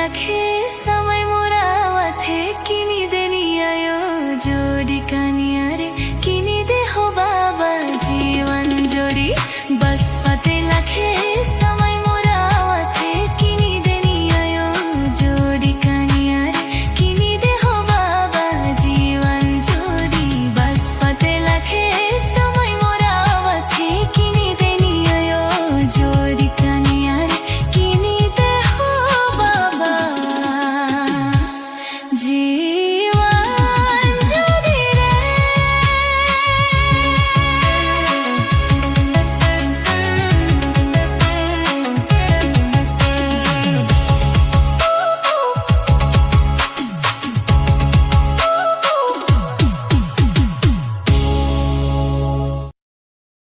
लाखे समय मोरावा थे किनी देनी आयो जोड़ी कानिया रे किनी दे हो बाबा जीवन जोड़ी बस पते लाखे समय मोरावा थे किनी देनी आयो जोड़ी कानिया रे किनी दे हो बाबा जीवन जोड़ी बस पते लाखे समय मोरावा थे किनी देनी आयो जोड़ी कानिया रे किनी दे हो बाबा जी